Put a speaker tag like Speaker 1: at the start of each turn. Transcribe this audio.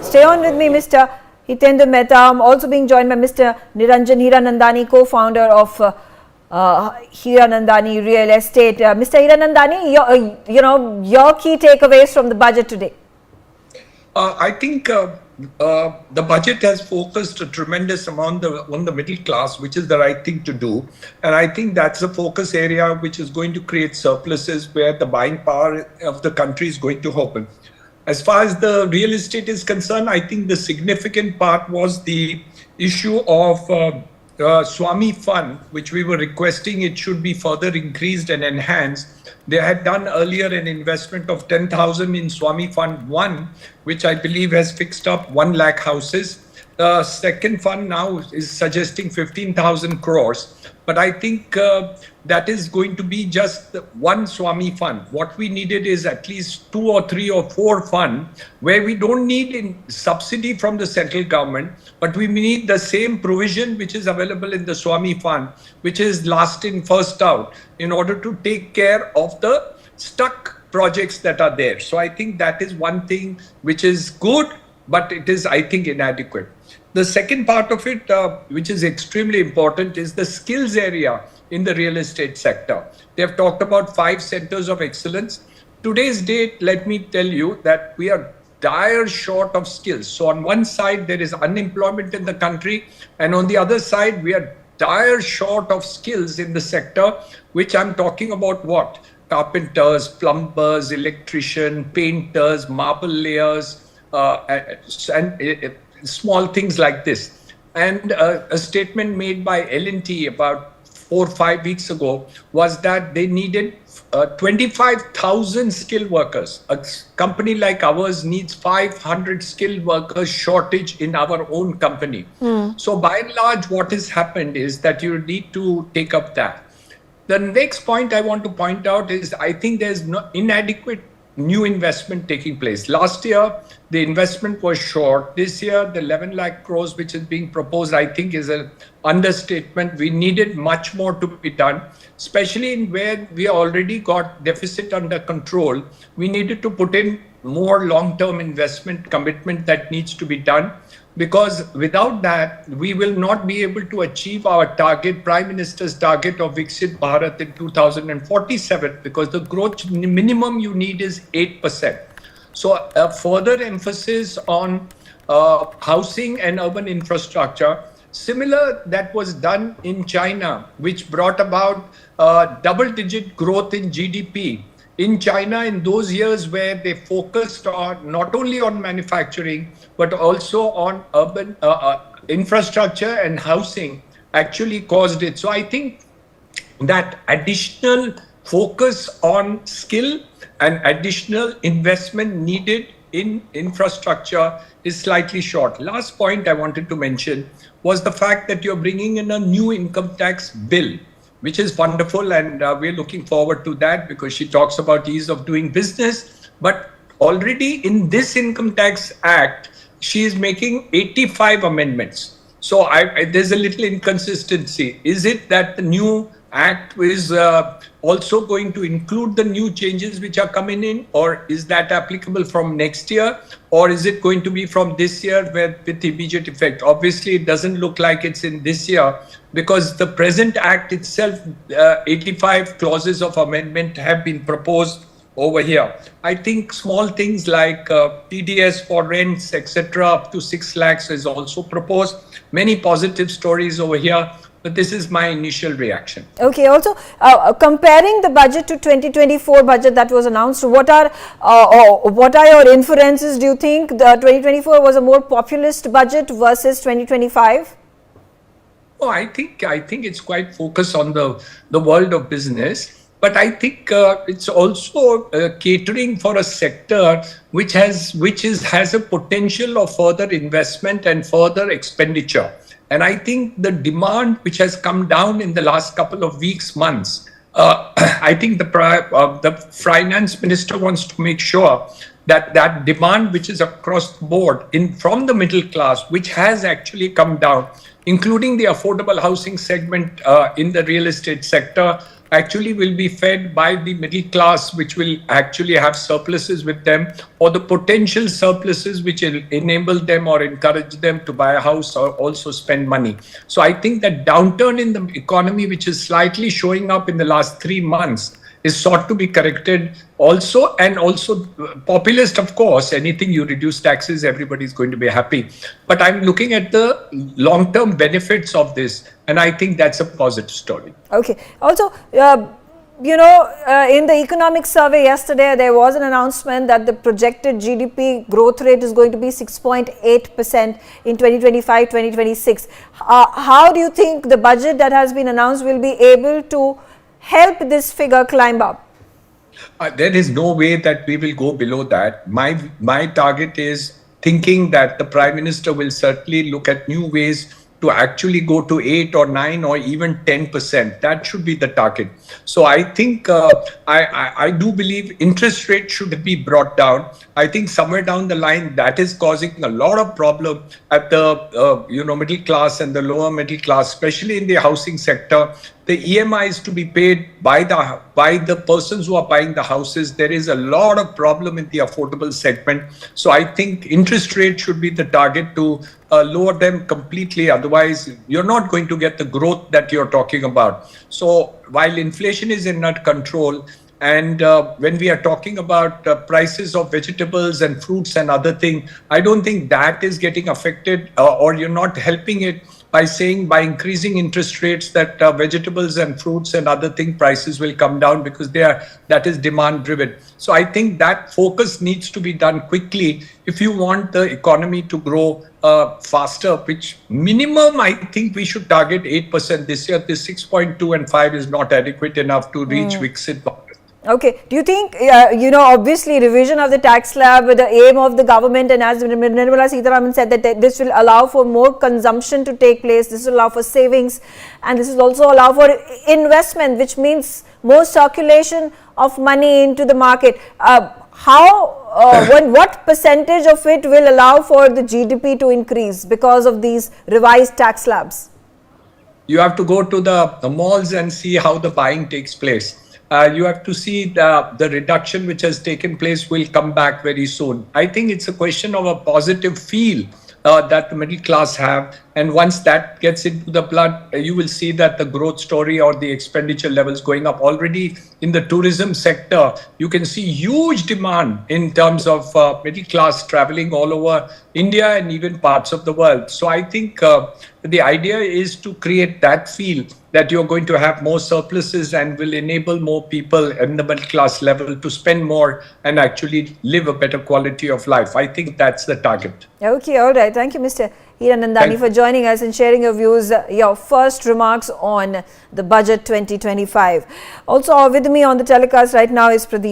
Speaker 1: Stay on with me, Mr. Hitendra Mehta. I'm also being joined by Mr. Niranjan Hiranandani, co-founder of Hiranandani Real Estate. Mr. Hiranandani, your key takeaways from the budget today.
Speaker 2: I think the budget has focused a tremendous amount on the middle class, which is the right thing to do. And I think that's a focus area which is going to create surpluses where the buying power of the country is going to open. As far as the real estate is concerned, I think the significant part was the issue of Swami Fund, which we were requesting it should be further increased and enhanced. They had done earlier an investment of 10,000 in Swami Fund 1, which I believe has fixed up 1 lakh houses. The second fund now is suggesting 15,000 crores. But I think that is going to be just one Swami Fund. What we needed is at least 2 or 3 or 4 funds where we don't need subsidy from the central government, but we need the same provision which is available in the Swami Fund, which is last in, first out, in order to take care of the stuck projects that are there. So I think that is one thing which is good, but it is, I think, inadequate. The second part of it, which is extremely important, is the skills area in the real estate sector. They have talked about 5 centers of excellence. Today's date, let me tell you that we are dire short of skills. So on one side, there is unemployment in the country, and on the other side, we are dire short of skills in the sector, which I'm talking about what? Carpenters, plumbers, electricians, painters, marble layers, and small things like this. And a statement made by L&T about 4 or 5 weeks ago was that they needed 25,000 skilled workers. A company like ours needs 500 skilled workers shortage in our own company. So by and large, what has happened is that you need to take up that. The next point I want to point out is I think there's no inadequate new investment taking place. Last year, the investment was short. This year, the 11 lakh crores which is being proposed, I think is an understatement. We needed much more to be done, especially in where we already got deficit under control. We needed to put in more long-term investment commitment that needs to be done, because without that, we will not be able to achieve our target, Prime Minister's target of Viksit Bharat in 2047, because the growth minimum you need is 8%. So a further emphasis on housing and urban infrastructure, similar that was done in China, which brought about double-digit growth in GDP. In China, in those years where they focused on not only on manufacturing, but also on urban infrastructure and housing, actually caused it. So I think that additional focus on skill and additional investment needed in infrastructure is slightly short. Last point I wanted to mention was the fact that you're bringing in a new income tax bill, which is wonderful, and we're looking forward to that because she talks about ease of doing business. But already in this Income Tax Act, she is making 85 amendments. So there's a little inconsistency. Is it that the new act is also going to include the new changes which are coming in, or is that applicable from next year, or is it going to be from this year with immediate effect? Obviously, it doesn't look like it's in this year, because the present act itself, 85 clauses of amendment have been proposed over here. I think small things like PDS for rents, etc., up to 6 lakhs is also proposed. Many positive stories over here. But this is my initial reaction.
Speaker 1: Okay. Also, comparing the budget to 2024 budget that was announced, what are your inferences? Do you think the 2024 was a more populist budget versus 2025?
Speaker 2: Oh, I think it's quite focused on the world of business. But I think it's also catering for a sector which has a potential of further investment and further expenditure. And I think the demand which has come down in the last couple of weeks, months, I think the finance minister wants to make sure that that demand which is across the board from the middle class, which has actually come down, including the affordable housing segment in the real estate sector, actually will be fed by the middle class, which will actually have surpluses with them, or the potential surpluses which will enable them or encourage them to buy a house or also spend money. So I think that downturn in the economy, which is slightly showing up in the last 3 months, is sought to be corrected also. And also populist, of course, anything you reduce taxes, everybody's going to be happy. But I'm looking at the long-term benefits of this, and I think that's a positive story.
Speaker 1: Okay. Also, in the economic survey yesterday, there was an announcement that the projected GDP growth rate is going to be 6.8% in 2025-2026. How do you think the budget that has been announced will be able to help this figure climb up?
Speaker 2: There is no way that we will go below that. My target is thinking that the Prime Minister will certainly look at new ways to actually go to 8 or 9 or even 10%. That should be the target. So I think I do believe interest rates should be brought down. I think somewhere down the line that is causing a lot of problem at the middle class and the lower middle class, especially in the housing sector. The EMIs to be paid by the persons who are buying the houses. There is a lot of problem in the affordable segment. So I think interest rate should be the target to lower them completely. Otherwise, you're not going to get the growth that you're talking about. So while inflation is in control, and when we are talking about prices of vegetables and fruits and other things, I don't think that is getting affected, or you're not helping it by saying by increasing interest rates that vegetables and fruits and other thing prices will come down, because that is demand driven. So I think that focus needs to be done quickly if you want the economy to grow faster, which minimum I think we should target 8% this year. This 6.2 and 5 is not adequate enough to reach Viksit Bharat.
Speaker 1: Okay. Do you think, obviously revision of the tax slab with the aim of the government, and as Nirmala Sitharaman said, that this will allow for more consumption to take place, this will allow for savings, and this will also allow for investment, which means more circulation of money into the market. What percentage of it will allow for the GDP to increase because of these revised tax slabs?
Speaker 2: You have to go to the malls and see how the buying takes place. You have to see the reduction which has taken place will come back very soon. I think it's a question of a positive feel that the middle class have. And once that gets into the blood, you will see that the growth story or the expenditure levels going up. Already in the tourism sector, you can see huge demand in terms of middle class traveling all over India and even parts of the world. So I think the idea is to create that feel that you're going to have more surpluses and will enable more people in the middle class level to spend more and actually live a better quality of life. I think that's the target.
Speaker 1: Okay, all right. Thank you, Mr. Hiranandani, for joining us and sharing your views, your first remarks on the budget 2025. Also with me on the telecast right now is Pradeep.